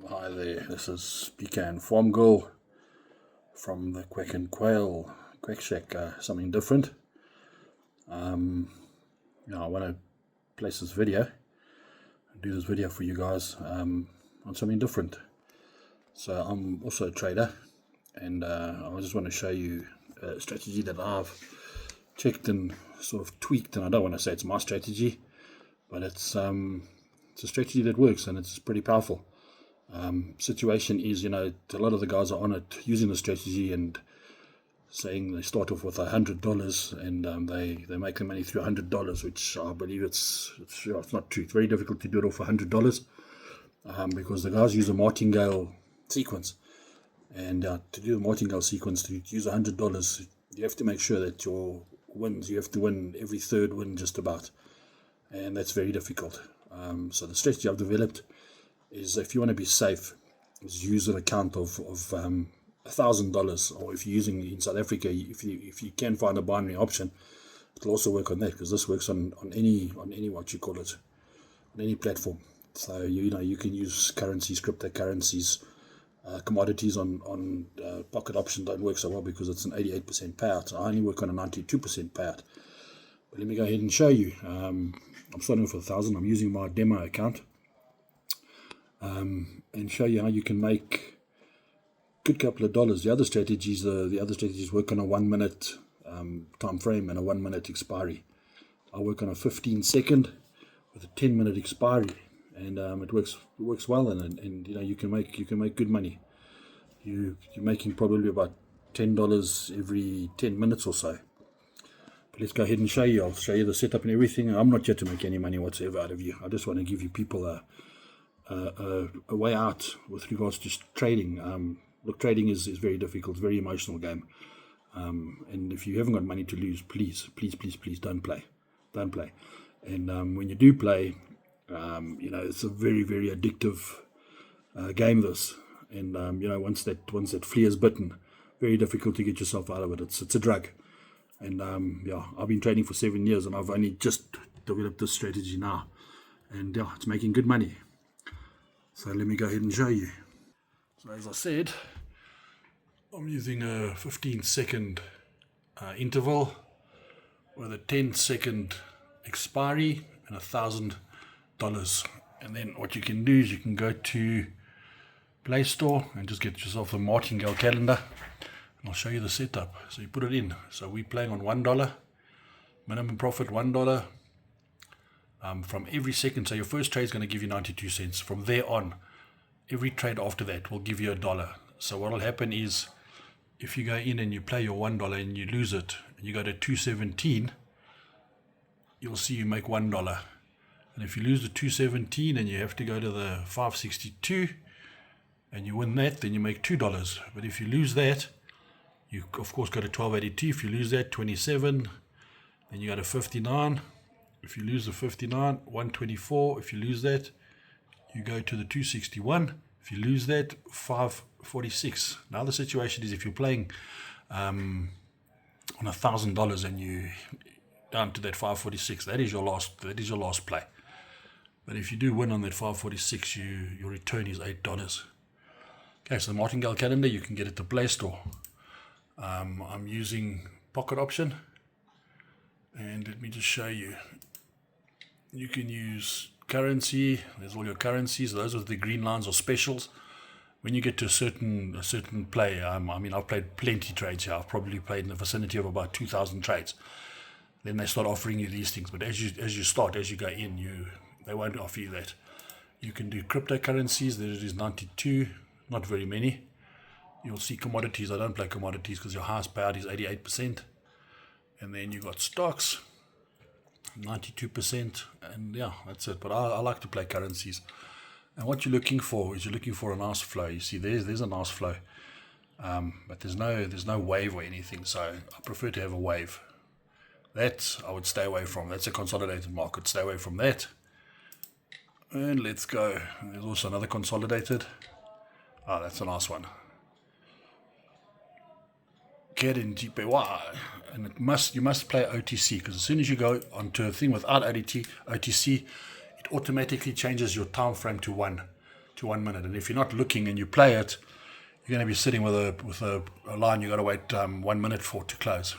Hi there, this is Pecan Farm Girl from the Quack and Quail Quack Shack, something different. I want to place this video, do this video for you guys on something different. So I'm also a trader, and I just want to show you a strategy that I've checked and sort of tweaked, and I don't want to say it's my strategy, but it's a strategy that works and it's pretty powerful. Situation is, a lot of the guys are on it using the strategy and saying they start off with $100 and they make the money through $100, which I believe it's not true. It's very difficult to do it off $100 because the guys use a Martingale sequence, and to do the Martingale sequence, to use $100, you have to make sure that your wins, you have to win every third win just about, and that's very difficult. So the strategy I've developed is, if you want to be safe, is use an account of $1,000, or if you're using in South Africa, if you can find a binary option, it'll also work on that, because this works on any what you call it, on any platform. So you can use currencies, cryptocurrencies, commodities on pocket option don't work so well because it's an 88% payout. I only work on a 92% payout. But let me go ahead and show you. I'm starting with 1,000. I'm using my demo account. And show you how you can make a good couple of dollars. The other strategies work on a 1 minute time frame and a 1 minute expiry. I work on a 15-second with a 10-minute expiry, and it works well. And you can make good money. You're making probably about $10 every 10 minutes or so. But let's go ahead and show you. I'll show you the setup and everything. I'm not here to make any money whatsoever out of you. I just want to give you people a way out with regards to trading. Look, trading is very difficult, very emotional game, and if you haven't got money to lose, please don't play. And when you do play, it's a very, very addictive game, this, and once that flea is bitten, very difficult to get yourself out of it. It's a drug. And I've been trading for 7 years, and I've only just developed this strategy now, and it's making good money. So let me go ahead and show you. So as I said, I'm using a 15-second interval with a 10-second expiry and $1,000. And then what you can do is you can go to Play Store and just get yourself a Martingale calendar. And I'll show you the setup. So you put it in. So we're playing on $1, minimum profit $1. From every second, so your first trade is going to give you 92 cents. From there on, every trade after that will give you $1. So what will happen is, if you go in and you play your $1 and you lose it, and you go to 217, you'll see you make $1. And if you lose the 217 and you have to go to the 562 and you win that, then you make $2. But if you lose that, you of course go to 1282. If you lose that, 27, then you go to 59. If you lose the 59, 124. If you lose that, you go to the 261. If you lose that, 546. Now the situation is, if you're playing on $1,000 and you down to that 546, that is your last play. But if you do win on that 546, your return is $8. Okay, so the Martingale calendar, you can get it at the Play Store. I'm using pocket option, and let me just show you. You can use currency. There's all your currencies. Those are the green lines or specials. When you get to a certain play, I've played plenty trades here. I've probably played in the vicinity of about 2,000 trades. Then they start offering you these things. But as you go in, they won't offer you that. You can do cryptocurrencies. There it is, 92. Not very many. You'll see commodities. I don't play commodities because your highest payout is 88%. And then you got stocks, 92%, and that's it. But I like to play currencies. And what you're looking for is a nice flow. You see, there's a nice flow, but there's no wave or anything. So I prefer to have a wave. That I would stay away from. That's a consolidated market. Stay away from that. And let's go. There's also another consolidated. Oh, that's a nice one. Get in GPY, and you must play OTC, because as soon as you go onto a thing without OTC, it automatically changes your time frame to to 1 minute. And if you're not looking and you play it, you're going to be sitting with a line you've got to wait 1 minute for to close.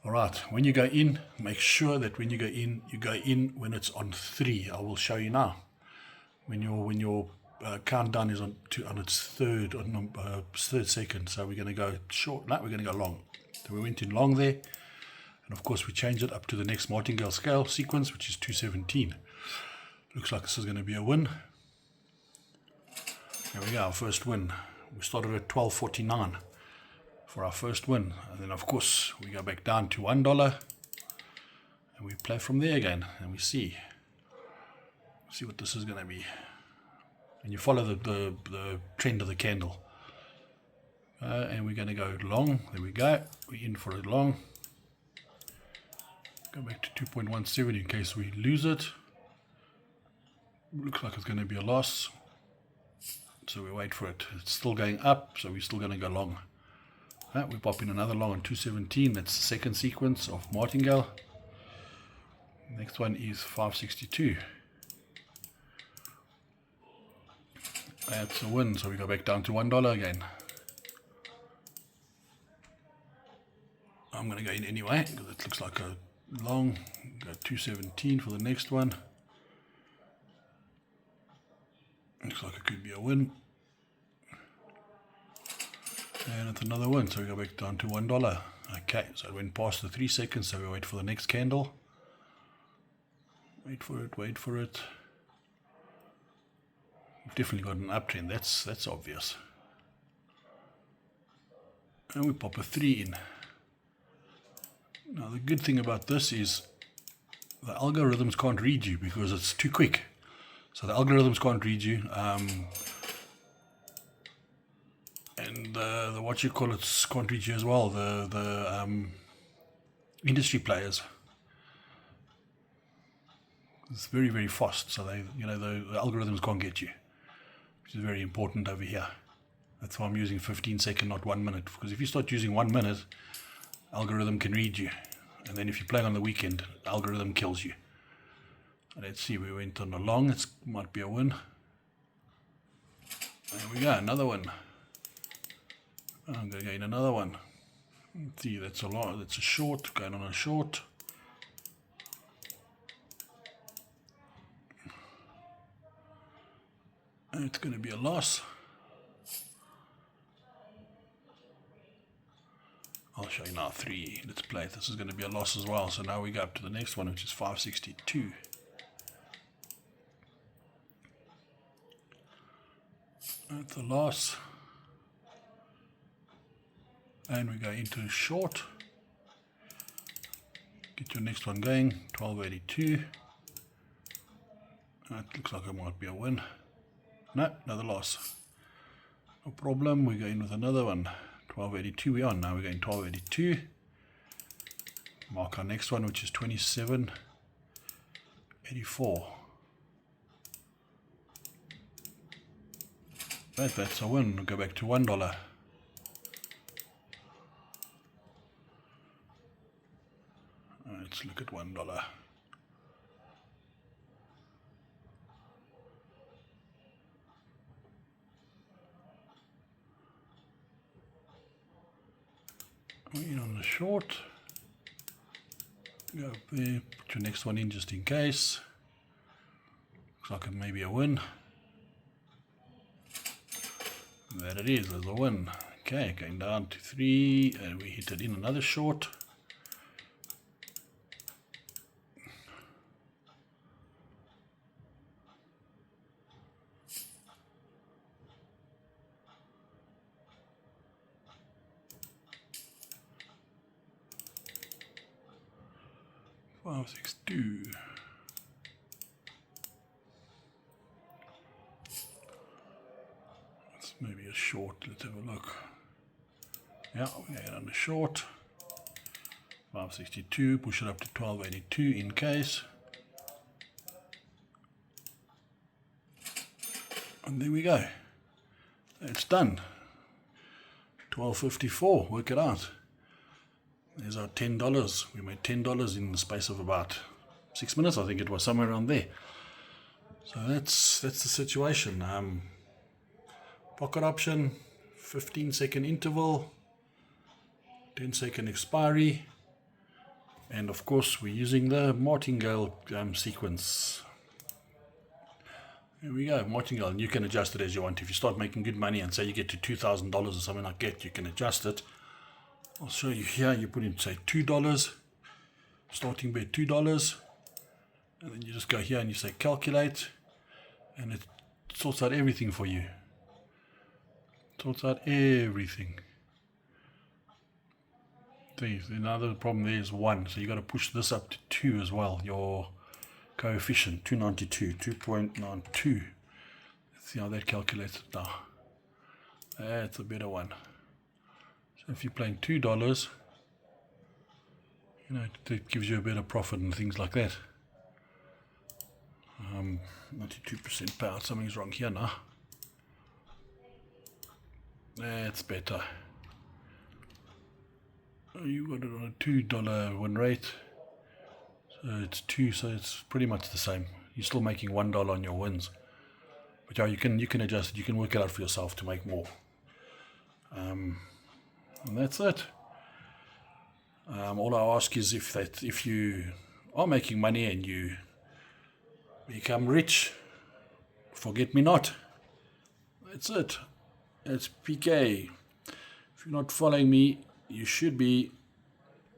All right, when you go in, make sure that when you go in when it's on 3. I will show you now. When your countdown is on its third second, so we're going to go short. No, we're going to go long. So we went in long there, and of course we changed it up to the next Martingale scale sequence, which is 217. Looks like this is going to be a win. There we go, our first win. We started at 12.49 for our first win, and then of course we go back down to $1, and we play from there again, and we see what this is going to be. And you follow the trend of the candle. And we're going to go long. There we go. We're in for a long. Go back to 2.17 in case we lose it. Looks like it's going to be a loss. So we wait for it. It's still going up, so we're still going to go long. We pop in another long on 217. That's the second sequence of Martingale. Next one is 562. That's a win, so we go back down to $1 again. I'm going to go in anyway, because it looks like a long. Go 217 for the next one. Looks like it could be a win. And it's another win, so we go back down to $1. Okay, so it went past the 3 seconds, so we wait for the next candle. Wait for it, wait for it. We've definitely got an uptrend, that's obvious. And we pop a 3 in. Now the good thing about this is the algorithms can't read you because it's too quick. So the algorithms can't read you, and the what you call it can't read you as well. The industry players. It's very, very fast, so the algorithms can't get you, which is very important over here. That's why I'm using 15 second, not 1 minute, because if you start using 1 minute, algorithm can read you, and then if you're playing on the weekend, algorithm kills you. Let's see, we went on a long. It might be a win. There we go, another one. I'm going to gain another one. Let's see, that's a lot. That's a short, going on a short. It's going to be a loss. I'll show you now 3. Let's play it. This is going to be a loss as well. So now we go up to the next one, which is 562. That's a loss. And we go into short. Get your next one going. 1282. That looks like it might be a win. No, another loss. No problem. We go in with another one. 1282 we on. Now we're going 1282. Mark our next one, which is 2784. That's a win. We'll go back to $1. Let's look at $1. In on the short. Go up there. Put your next one in just in case. Looks like it may be a win. There it is, there's a win. Okay, going down to 3, and we hit it in another short. Five, 6, 2. Maybe a short. Let's have a look. Yeah, we're going on the short. 562. Push it up to 1282 in case. And there we go. It's done. 12.54. Work it out. There's our $10. We made $10 in the space of about 6 minutes. I think it was somewhere around there. So that's the situation. Pocket option, 15-second interval, 10-second expiry, and of course we're using the Martingale sequence. Here we go, Martingale, and you can adjust it as you want. If you start making good money and say you get to $2,000 or something like that, you can adjust it. I'll show you here. You put in, say, $2, starting bet $2, and then you just go here and you say calculate, and it sorts out everything for you. Sorts out everything. See, another problem there is 1, so you got to push this up to 2 as well. Your coefficient 292, 2.92. Let's see how that calculates it now. That's a better one. So if you're playing $2, you know, it gives you a better profit and things like that. 92% payout. Something's wrong here now. That's better. You got it on a $2 win rate. So it's 2, so it's pretty much the same. You're still making $1 on your wins. But yeah, you can adjust it. You can work it out for yourself to make more. And that's it. All I ask is if you are making money and you become rich, forget me not. That's it. It's PK. If you're not following me, you should be.